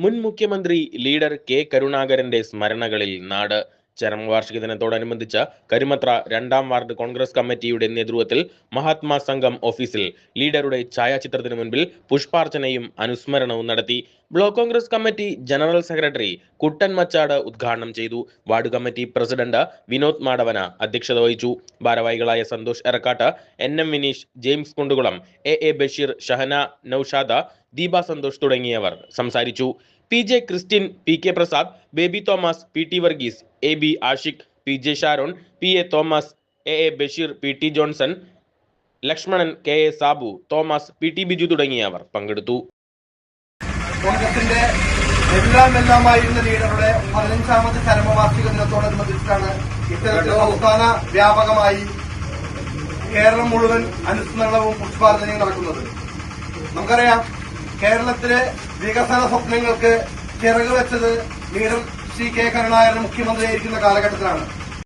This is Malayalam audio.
മുൻ മുഖ്യമന്ത്രി ലീഡർ കെ കരുണാകരന്റെ സ്മരണകളിൽ നാട്. ചരമവാർഷിക ദിനത്തോടനുബന്ധിച്ച് കരുമത്ര 2-ാം വാർഡ് കോൺഗ്രസ് കമ്മിറ്റിയുടെ നേതൃത്വത്തിൽ മഹാത്മാ സംഘം ഓഫീസിൽ ലീഡറുടെ ഛായാചിത്രത്തിന് മുൻപിൽ പുഷ്പാർച്ചനയും അനുസ്മരണവും നടത്തി. Block Congress committee general secretary Kuttan Machad ഉദ്ഘാടനം ചെയ്തു. Ward committee president Vinod Madavana അധ്യക്ഷത വഹിച്ചു. ഭാരവാഹികളായ Santhosh Erakkat, NM Vineesh, James Kundukulam, AA Basheer, Shahana Naushada, Deepa Santhosh തുടങ്ങിയവർ സംസാരിച്ചു. PJ Christian, PK Prasad, Baby Thomas, PT Varghese, AB Ashiq, PJ Sharon, PA Thomas, AA Basheer, PT Johnson, Lakshmanan, KA Sabu, Thomas, PT Biju തുടങ്ങിയവർ പങ്കെടുത്തു. കോൺഗ്രസിന്റെ എല്ലാമായിരുന്ന ലീഡറുടെ 15ാമത് ചരമവാർഷിക ദിനത്തോടനുബന്ധിച്ചാണ് ഇത്തരത്തിൽ സംസ്ഥാന വ്യാപകമായി കേരളം മുഴുവൻ അനുസ്മരണവും പുഷ്പാർച്ചനയും നടക്കുന്നത്. നമുക്കറിയാം, കേരളത്തിലെ വികസന സ്വപ്നങ്ങൾക്ക് ചിറക് വെച്ചത് ലീഡർ ശ്രീ കെ കരുണാകരൻ മുഖ്യമന്ത്രിയായിരിക്കുന്ന കാലഘട്ടത്തിലാണ്.